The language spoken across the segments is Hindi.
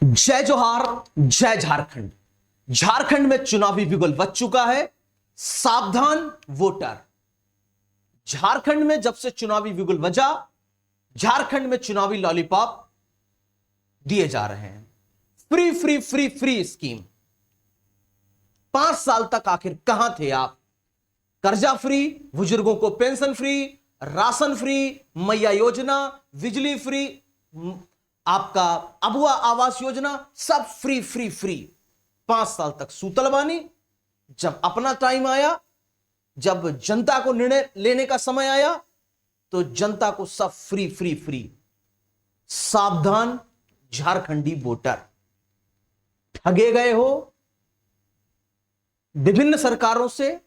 जय जोहार, जय झारखंड। झारखंड में चुनावी बिगुल बज चुका है। सावधान वोटर। झारखंड में जब से चुनावी बिगुल बजा, झारखंड में चुनावी लॉलीपॉप दिए जा रहे हैं। Free free free free scheme. 5 साल तक आखिर कहां थे आप? कर्जा फ्री, बुजुर्गों को पेंशन फ्री, राशन फ्री, मैया योजना, बिजली फ्री, आपका अबुआ आवास योजना, सब फ्री फ्री फ्री। 5 साल तक सूतल बानी। जब अपना टाइम आया, जब जनता को निर्णय लेने का समय आया, तो जनता को सब फ्री फ्री फ्री। सावधान झारखंडी वोटर, ठगे गए हो विभिन्न सरकारों से।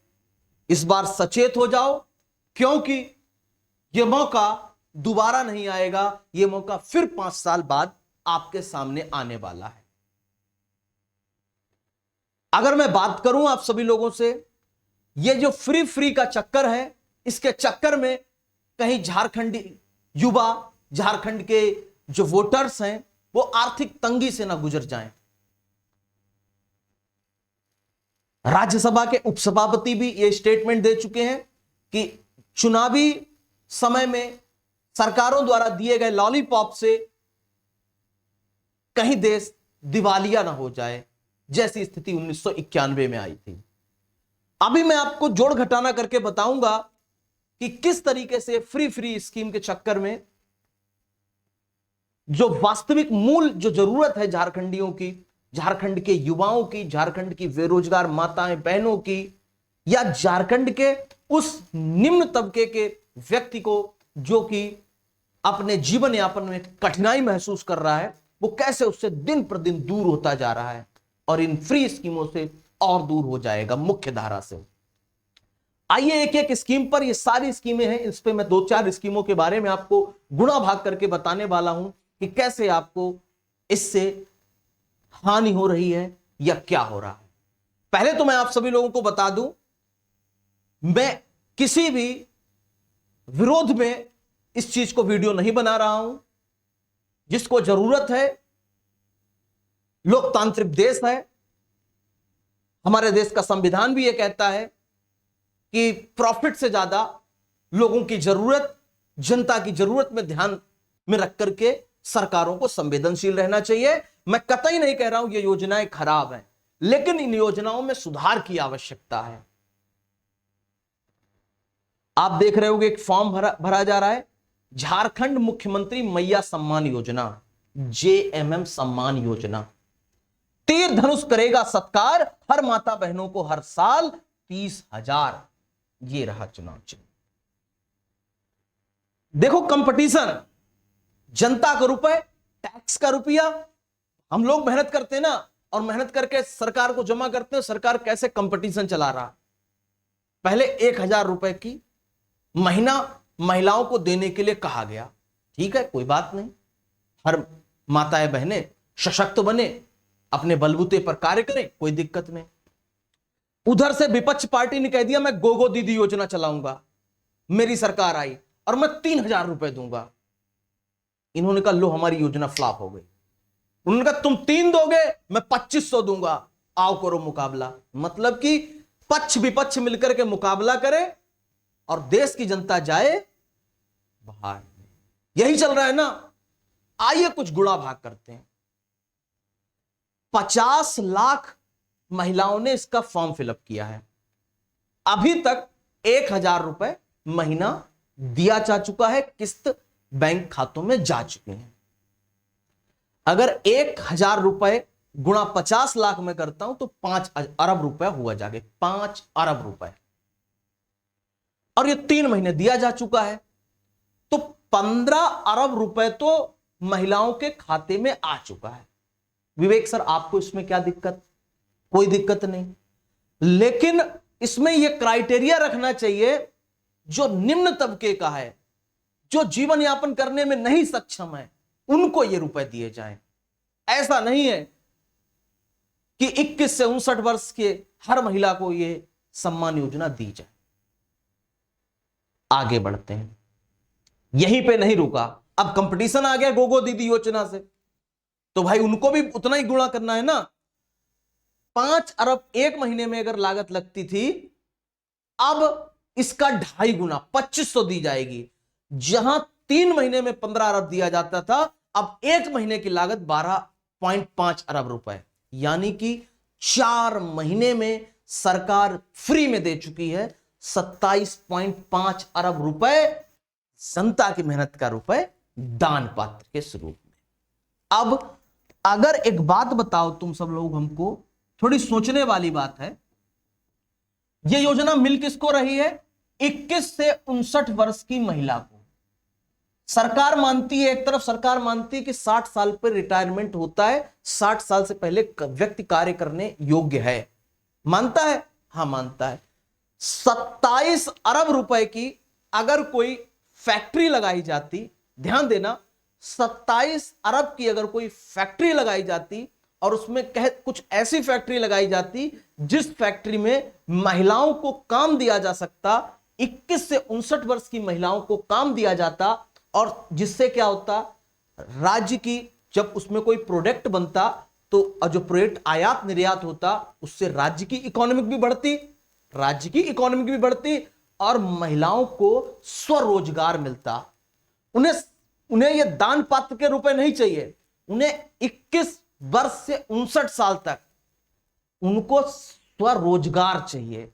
इस बार सचेत हो जाओ, क्योंकि यह मौका दोबारा नहीं आएगा। यह मौका फिर 5 साल बाद आपके सामने आने वाला है। अगर मैं बात करूं आप सभी लोगों से, यह जो फ्री फ्री का चक्कर है, इसके चक्कर में कहीं झारखंडी युवा, झारखंड के जो वोटर्स हैं, वो आर्थिक तंगी से ना गुजर जाएं। राज्यसभा के उपसभापति भी ये स्टेटमेंट दे चुके हैं कि चुनावी समय में सरकारों द्वारा दिए गए लॉलीपॉप से कहीं देश दिवालिया ना हो जाए, जैसी स्थिति 1991 में आई थी। अभी मैं आपको जोड़ घटाना करके बताऊंगा कि किस तरीके से फ्री फ्री स्कीम के चक्कर में जो वास्तविक मूल जो जरूरत है झारखंडियों की, झारखंड के युवाओं की, झारखंड की बेरोजगार माताएं बहनों की, या झारखंड के उस निम्न तबके के व्यक्ति को जो कि अपने जीवन यापन में कठिनाई महसूस कर रहा है, वो कैसे उससे दिन प्रतिदिन दूर होता जा रहा है और इन फ्री स्कीमों से और दूर हो जाएगा मुख्य धारा से। आइए एक एक स्कीम पर, ये सारी स्कीमें हैं, इस पे मैं 2-4 स्कीमों के बारे में आपको गुणा भाग करके बताने वाला हूं कि कैसे आपको इससे हानि हो रही है या क्या हो रहा है। पहले तो मैं आप सभी लोगों को बता दूं, मैं किसी भी विरोध में इस चीज को वीडियो नहीं बना रहा हूं। जिसको जरूरत है, लोकतांत्रिक देश है, हमारे देश का संविधान भी यह कहता है कि प्रॉफिट से ज्यादा लोगों की जरूरत, जनता की जरूरत में ध्यान में रख करके सरकारों को संवेदनशील रहना चाहिए। मैं कतई नहीं कह रहा हूं ये योजनाएं खराब हैं, लेकिन इन योजनाओं में सुधार की आवश्यकता है। आप देख रहे होंगे एक फॉर्म भरा जा रहा है, झारखंड मुख्यमंत्री मैया सम्मान योजना, जेएमएम सम्मान योजना। तीर धनुष करेगा सत्कार, हर माता बहनों को हर साल 30,000। ये रहा चुनाव चिन्ह। देखो कंपटीशन, जनता का रुपए, टैक्स का रुपया, हम लोग मेहनत करते हैं ना, और मेहनत करके सरकार को जमा करते हैं। सरकार कैसे कंपटीशन चला रहा है। पहले 1,000 रुपए की महीना महिलाओं को देने के लिए कहा गया। ठीक है, कोई बात नहीं, हर माताएं बहनें सशक्त बने, अपने बलबूते पर कार्य करें, कोई दिक्कत नहीं। उधर से विपक्ष पार्टी ने कह दिया मैं गोगो दीदी योजना चलाऊंगा, मेरी सरकार आई और मैं 3,000 रुपए दूंगा। इन्होंने कहा लो हमारी योजना फ्लॉप हो गई। उन्होंने कहा तुम 3 दोगे, मैं 2,500 दूंगा, आओ करो मुकाबला। मतलब कि पक्ष विपक्ष मिलकर के मुकाबला करे और देश की जनता जाए बाहर। यही चल रहा है ना। आइए कुछ गुणा भाग करते हैं। 50 लाख महिलाओं ने इसका फॉर्म फिलअप किया है। अभी तक 1,000 रुपए महीना दिया जा चुका है, किस्त बैंक खातों में जा चुके हैं। अगर 1,000 रुपए गुणा 50 लाख में करता हूं तो 5 अरब रुपए हुआ जाके 5 अरब रुपए, और ये 3 महीने दिया जा चुका है, तो 15 अरब रुपए तो महिलाओं के खाते में आ चुका है। विवेक सर आपको इसमें क्या दिक्कत? कोई दिक्कत नहीं, लेकिन इसमें यह क्राइटेरिया रखना चाहिए, जो निम्न तबके का है, जो जीवन यापन करने में नहीं सक्षम है, उनको ये रुपए दिए जाएं। ऐसा नहीं है कि 21 से 59 वर्ष के हर महिला को यह सम्मान योजना दी जाए। आगे बढ़ते हैं, यहीं पे नहीं रुका, अब कंपटीशन आ गया गोगो दीदी योजना से। तो भाई उनको भी उतना ही गुणा करना है ना। 5 अरब एक महीने में अगर लागत लगती थी, अब इसका 2.5 गुना 2500 दी जाएगी। जहां 3 महीने में 15 अरब दिया जाता था, अब एक महीने की लागत 12.5 अरब रुपए, यानी कि 4 महीने में सरकार फ्री में दे चुकी है 27.5 अरब रुपए, जनता की मेहनत का रुपए दान पात्र के स्वरूप में। अब अगर एक बात बताओ तुम सब लोग, हमको थोड़ी सोचने वाली बात है, यह योजना मिल किसको रही है? 21 से 59 वर्ष की महिला को। सरकार मानती है, एक तरफ सरकार मानती है कि 60 साल पर रिटायरमेंट होता है, 60 साल से पहले व्यक्ति कार्य करने योग्य है। मानता है? हां मानता है। 27 अरब रुपए की अगर कोई फैक्ट्री लगाई जाती, ध्यान देना, 27 अरब की अगर कोई फैक्ट्री लगाई जाती और उसमें कुछ ऐसी फैक्ट्री लगाई जाती जिस फैक्ट्री में महिलाओं को काम दिया जा सकता, 21 से 59 वर्ष की महिलाओं को काम दिया जाता, और जिससे क्या होता, राज्य की जब उसमें कोई प्रोडक्ट बनता तो जो प्रोडक्ट आयात निर्यात होता उससे राज्य की इकोनॉमिक भी बढ़ती, राज्य की इकोनॉमिक भी बढ़ती, और महिलाओं को स्वरोजगार मिलता। उन्हें यह दान पात्र के रुपए नहीं चाहिए, उन्हें 21 वर्ष से 59 साल तक उनको स्वरोजगार चाहिए।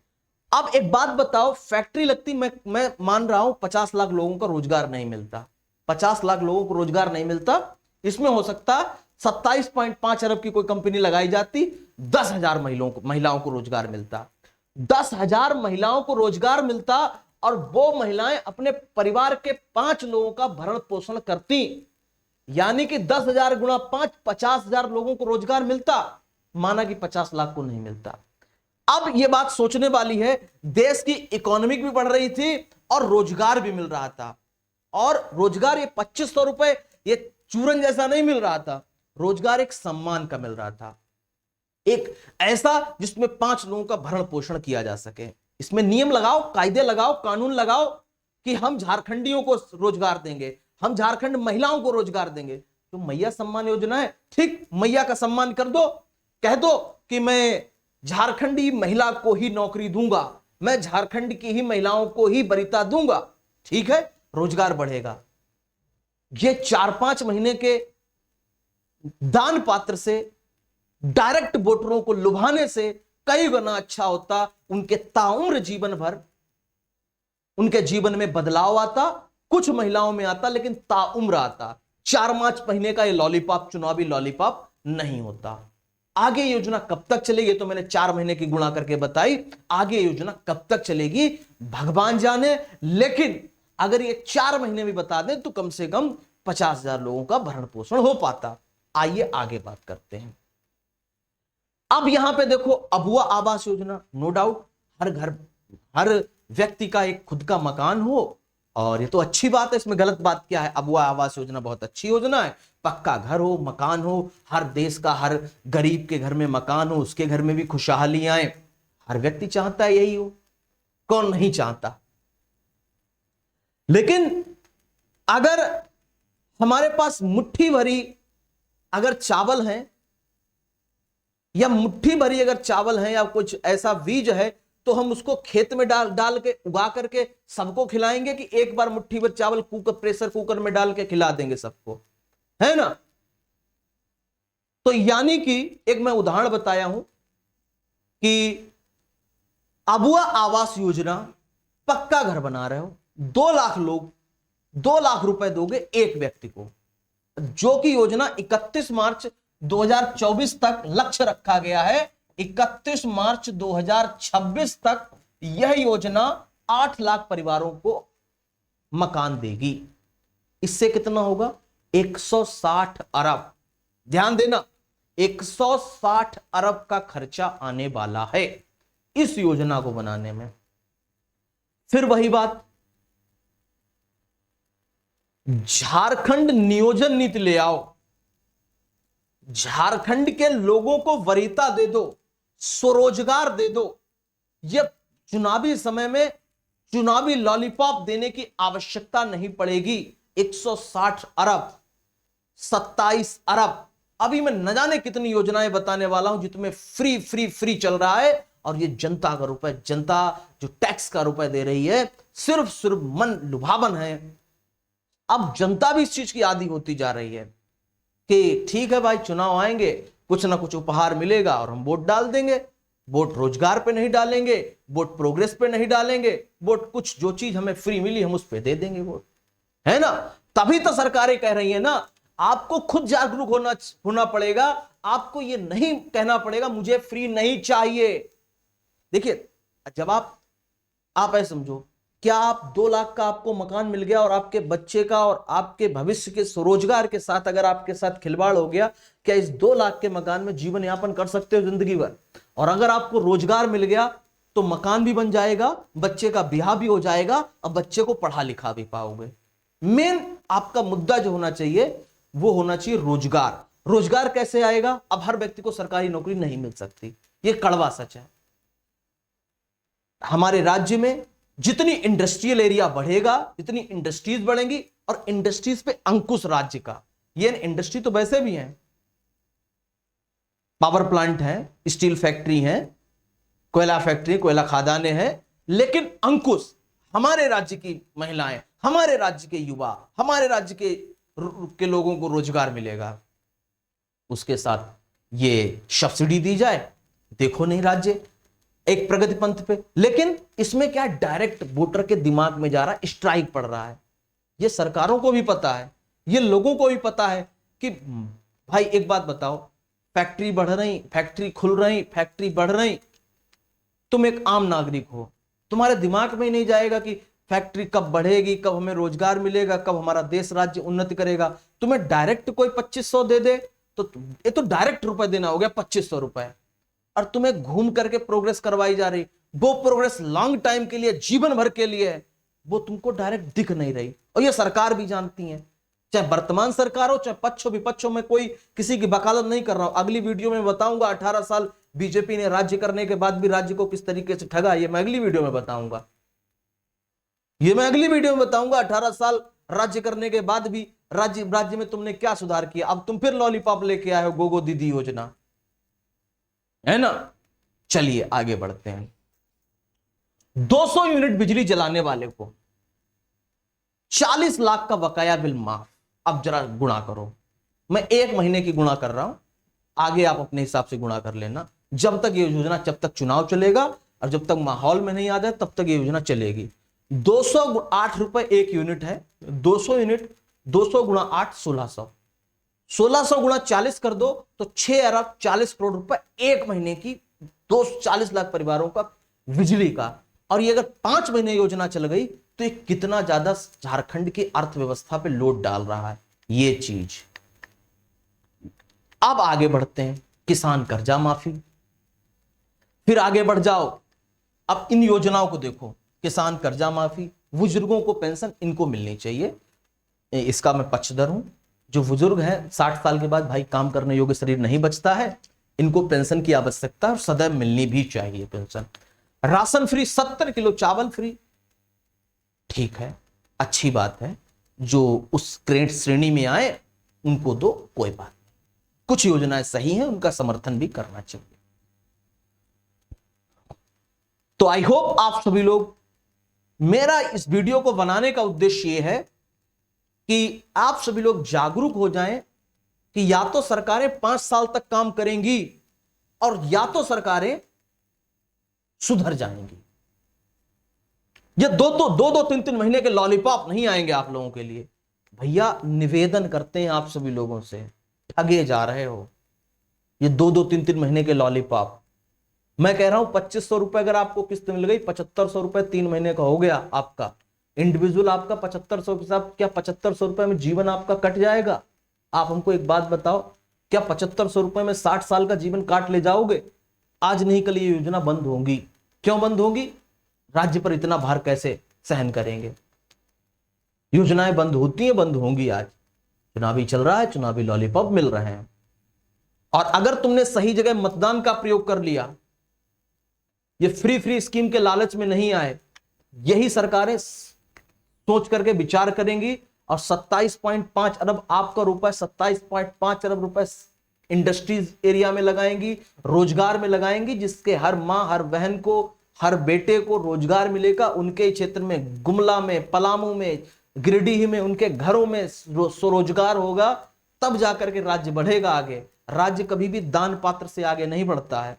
अब एक बात बताओ, फैक्ट्री लगती, मैं मान रहा हूं 50 लाख लोगों का रोजगार नहीं मिलता, 50 लाख लोगों को रोजगार नहीं मिलता, इसमें हो सकता 27.5 अरब की कोई कंपनी लगाई जाती, 10,000 महिलाओं को रोजगार मिलता, 10,000 महिलाओं को रोजगार मिलता, और वो महिलाएं अपने परिवार के 5 लोगों का भरण पोषण करती, यानी कि 10,000 गुणा 5, 50,000 लोगों को रोजगार मिलता, माना कि 50 लाख को नहीं मिलता। अब यह बात सोचने वाली है, देश की इकोनॉमिक भी बढ़ रही थी और रोजगार भी मिल रहा था, और रोजगार ये 2500 रुपए ये चूरन जैसा नहीं मिल रहा था, रोजगार एक सम्मान का मिल रहा था, एक ऐसा जिसमें 5 लोगों का भरण पोषण किया जा सके। इसमें नियम लगाओ, कायदे लगाओ, कानून लगाओ कि हम झारखंडियों को रोजगार देंगे, हम झारखंड महिलाओं को रोजगार देंगे। तो मैया सम्मान योजना है, ठीक, मैया का सम्मान कर दो, कह दो कि मैं झारखंडी महिला को ही नौकरी दूंगा, मैं झारखंड की ही महिलाओं को ही वरीयता दूंगा, ठीक है, रोजगार बढ़ेगा। ये 4-5 महीने के दान पात्र से, डायरेक्ट वोटरों को लुभाने से कई गुना अच्छा होता, उनके ताउम्र जीवन भर उनके जीवन में बदलाव आता, कुछ महिलाओं में आता लेकिन ताउम्र आता। 4-5 महीने का ये लॉलीपॉप, चुनावी लॉलीपॉप नहीं होता। आगे योजना कब तक चलेगी, तो मैंने 4 महीने की गुणा करके बताई, आगे योजना कब तक चलेगी भगवान जाने, लेकिन अगर ये 4 महीने भी बता दें तो कम से कम 50,000 लोगों का भरण पोषण हो पाता। आइए आगे बात करते हैं। अब यहां पे देखो, अबुआ आवास योजना, नो डाउट हर घर, हर व्यक्ति का एक खुद का मकान हो, और ये तो अच्छी बात है, इसमें गलत बात क्या है? अबुआ आवास योजना बहुत अच्छी योजना है, पक्का घर हो, मकान हो, हर देश का हर गरीब के घर में मकान हो, उसके घर में भी खुशहाली आए, हर व्यक्ति चाहता है यही हो, कौन नहीं चाहता। लेकिन अगर हमारे पास मुट्ठी भरी अगर चावल है, या मुट्ठी भरी अगर चावल है, या कुछ ऐसा बीज है, तो हम उसको खेत में डाल के उगा करके सबको खिलाएंगे कि एक बार मुट्ठी भर चावल प्रेशर कुकर में डाल के खिला देंगे सबको, है ना? तो यानी कि एक मैं उदाहरण बताया हूं कि अबुआ आवास योजना, पक्का घर बना रहे हो, 2 लाख लोग, 2 लाख रुपए दोगे एक व्यक्ति को, जो कि योजना 31 मार्च 2024 तक लक्ष्य रखा गया है। 31 मार्च 2026 तक यह योजना 8 लाख परिवारों को मकान देगी। इससे कितना होगा? 160 अरब। ध्यान देना, 160 अरब का खर्चा आने वाला है इस योजना को बनाने में। फिर वही बात, झारखंड नियोजन नीति ले आओ, झारखंड के लोगों को वरीयता दे दो, स्वरोजगार दे दो। यह चुनावी समय में चुनावी लॉलीपॉप देने की आवश्यकता नहीं पड़ेगी। 160 अरब, 27 अरब, अभी मैं न जाने कितनी योजनाएं बताने वाला हूं जितने फ्री फ्री फ्री चल रहा है, और ये जनता का रुपए, जनता जो टैक्स का रुपए दे रही है, सिर्फ सिर्फ मन लुभावन है। अब जनता भी इस चीज की आदी होती जा रही है कि ठीक है भाई, चुनाव आएंगे, कुछ ना कुछ उपहार मिलेगा और हम वोट डाल देंगे। वोट रोजगार पे नहीं डालेंगे, वोट प्रोग्रेस पे नहीं डालेंगे, वोट कुछ जो चीज हमें फ्री मिली हम उस पे दे देंगे वोट, है ना। तभी तो सरकारें कह रही है ना, आपको खुद जागरूक होना पड़ेगा। आपको ये नहीं कहना पड़ेगा मुझे फ्री नहीं चाहिए। देखिए, जब आप ऐसे समझो, क्या आप 2 लाख का आपको मकान मिल गया और आपके बच्चे का और आपके भविष्य के स्वरोजगार के साथ अगर आपके साथ खिलवाड़ हो गया, क्या इस 2 लाख के मकान में जीवन यापन कर सकते हो जिंदगी भर? और अगर आपको रोजगार मिल गया तो मकान भी बन जाएगा, बच्चे का ब्याह भी हो जाएगा और बच्चे को पढ़ा लिखा भी पाओगे। मेन आपका मुद्दा जो होना चाहिए वो होना चाहिए रोजगार। रोजगार कैसे आएगा? अब हर व्यक्ति को सरकारी नौकरी नहीं मिल सकती, ये कड़वा सच है। हमारे राज्य में जितनी इंडस्ट्रियल एरिया बढ़ेगा, जितनी इंडस्ट्रीज बढ़ेंगी, और इंडस्ट्रीज पे अंकुश राज्य का, ये इंडस्ट्री तो वैसे भी है, पावर प्लांट है, स्टील फैक्ट्री है, कोयला फैक्ट्री, कोयला खदानें हैं, लेकिन अंकुश हमारे राज्य की महिलाएं, हमारे राज्य के युवा, हमारे राज्य के लोगों को रोजगार मिलेगा। उसके साथ ये सब्सिडी दी जाए, देखो नहीं राज्य एक प्रगति पंथ पे। लेकिन इसमें क्या डायरेक्ट वोटर के दिमाग में जा रहा है, स्ट्राइक पड़ रहा है। ये सरकारों को भी पता है, ये लोगों को भी पता है कि भाई एक बात बताओ, फैक्ट्री बढ़ रही, फैक्ट्री खुल रही, फैक्ट्री बढ़ रही, तुम एक आम नागरिक हो, तुम्हारे दिमाग में ही नहीं जाएगा कि फैक्ट्री कब बढ़ेगी, कब हमें रोजगार मिलेगा, कब हमारा देश राज्य उन्नति करेगा। तुम्हें डायरेक्ट कोई 2500 दे दे तो ये तो डायरेक्ट रुपए देना हो गया, 2500 रुपए, और तुम्हें घूम करके प्रोग्रेस करवाई जा रही। वो प्रोग्रेस लॉन्ग टाइम के लिए, जीवन भर के लिए है, वो तुमको डायरेक्ट दिख नहीं रही। और ये सरकार भी जानती है, चाहे वर्तमान सरकार हो चाहे पक्ष हो विपक्ष हो। मैं कोई किसी की वकालत नहीं कर रहा हूं। अगली वीडियो में बताऊंगा 18 साल बीजेपी ने राज्य करने के बाद भी राज्य को किस तरीके से ठगा, ये मैं अगली वीडियो में बताऊंगा। 18 साल राज्य करने के बाद भी राज्य में तुमने क्या सुधार किया। अब तुम फिर लॉलीपॉप लेके आए हो, गोगो दीदी योजना, है ना। चलिए आगे बढ़ते हैं। 200 यूनिट बिजली जलाने वाले को 40 लाख का बकाया बिल माफ। अब जरा गुणा करो, मैं 1 महीने की गुणा कर रहा हूं, आगे आप अपने हिसाब से गुणा कर लेना। जब तक ये योजना, जब तक चुनाव चलेगा और जब तक माहौल में नहीं आ जाए तब तक ये योजना चलेगी। 208 रुपए 1 यूनिट है। 200 यूनिट, 200 गुणा 8, 1600। 1600 गुणा 40 कर दो तो 6 अरब 40 करोड़ रुपए 1 महीने की, 240 लाख परिवारों का बिजली का। और ये अगर 5 महीने योजना चल गई तो ये कितना ज्यादा झारखंड की अर्थव्यवस्था पे लोड डाल रहा है ये चीज। अब आगे बढ़ते हैं, किसान कर्जा माफी। फिर आगे बढ़ जाओ, अब इन योजनाओं को देखो, किसान कर्जा माफी, बुजुर्गों को पेंशन, इनको मिलनी चाहिए, इसका मैं पक्षधर हूं। जो बुजुर्ग हैं 60 साल के बाद भाई काम करने योग्य शरीर नहीं बचता है, इनको पेंशन की आवश्यकता और सदैव मिलनी भी चाहिए पेंशन। राशन फ्री, 70 किलो चावल फ्री, ठीक है, अच्छी बात है। जो उस श्रेणी में आए उनको दो, कोई बात नहीं। कुछ योजनाएं सही हैं, उनका समर्थन भी करना चाहिए। तो आई होप आप सभी लोग, मेरा इस वीडियो को बनाने का उद्देश्य यह है कि आप सभी लोग जागरूक हो जाएं कि या तो सरकारें 5 साल तक काम करेंगी और या तो सरकारें सुधर जाएंगी। ये दो 3 महीने के लॉलीपॉप नहीं आएंगे आप लोगों के लिए। भैया निवेदन करते हैं आप सभी लोगों से, ठगे जा रहे हो। ये 3 महीने के लॉलीपॉप, मैं कह रहा हूं 2500 रुपए अगर आपको किस्त मिल गई, 7500 रुपए 3 महीने का हो गया आपका इंडिविजुअल, आपका 7500 के साथ, क्या 7500 रुपए में जीवन आपका कट जाएगा? आप हमको एक बात बताओ, क्या 7500 रुपए में 60 साल का जीवन काट ले जाओगे? आज नहीं कल ये योजना बंद होगी। क्यों बंद होगी? राज्य पर इतना भार कैसे सहन करेंगे? योजनाएं बंद होती हैं, बंद होंगी। आज चुनावी चल रहा है, चुनावी लॉलीपॉप मिल रहे हैं। और अगर तुमने सही जगह मतदान का प्रयोग कर लिया, ये फ्री स्कीम के लालच में नहीं आए, यही सरकारें सोच करके विचार करेंगी और 27.5 अरब आपका रुपए, 27.5 अरब रुपए इंडस्ट्रीज एरिया में लगाएंगी, रोजगार में लगाएंगी, जिसके हर माँ, हर बहन को, हर बेटे को रोजगार मिलेगा। उनके क्षेत्र में, गुमला में, पलामू में, गिरिडीह में, उनके घरों में स्वरोजगार होगा, तब जाकर के राज्य बढ़ेगा आगे। राज्य कभी भी दान पात्र से आगे नहीं बढ़ता है।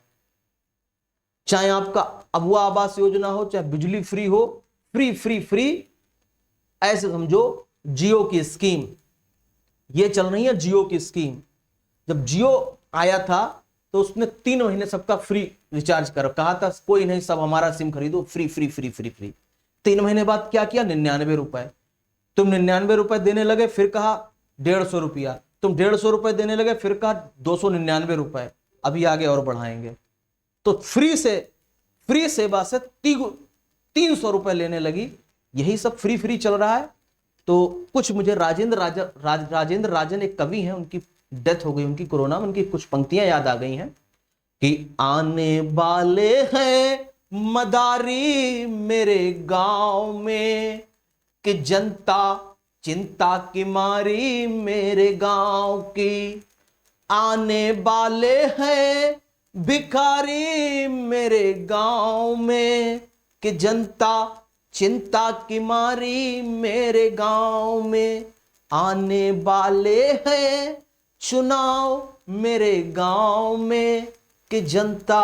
चाहे आपका अबुआ आवास योजना हो, चाहे बिजली फ्री हो, फ्री फ्री फ्री, ऐसे समझो जियो की स्कीम, ये चल रही है जियो की स्कीम। जब जियो आया था तो उसने 3 महीने सबका फ्री रिचार्ज कर कहा था, कोई नहीं, सब हमारा सिम खरीदो, free free free free free. 3 महीने बाद क्या किया? 99 रुपए। तुम 99 रुपए देने लगे, फिर कहा 150 रुपया, तुम 150 रुपए देने लगे, फिर कहा 299 रुपए, अभी आगे और बढ़ाएंगे। तो फ्री सेवा से 300 रुपए लेने लगी। यही सब फ्री फ्री चल रहा है। तो कुछ मुझे राजेंद्र राजन एक कवि हैं, उनकी डेथ हो गई, उनकी कोरोना में, उनकी कुछ पंक्तियां याद आ गई हैं कि आने वाले हैं मदारी मेरे गांव में, कि जनता चिंता की मारी मेरे गांव की। आने वाले हैं भिखारी मेरे गांव में, कि जनता चिंता की मारी मेरे गांव में। आने वाले हैं चुनाव मेरे गांव में, कि जनता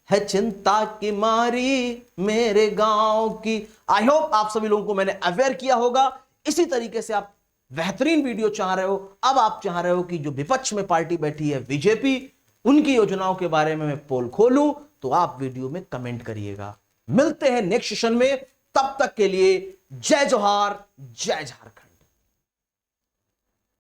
है चिंता की मारी मेरे गांव की। आई होप आप सभी लोगों को मैंने अवेयर किया होगा। इसी तरीके से आप बेहतरीन वीडियो चाह रहे हो, अब आप चाह रहे हो कि जो विपक्ष में पार्टी बैठी है बीजेपी, उनकी योजनाओं के बारे में मैं पोल खोलूं, तो आप वीडियो में कमेंट करिएगा। मिलते हैं नेक्स्ट सेशन में, तब तक के लिए जय जोहार, जय झारखंड।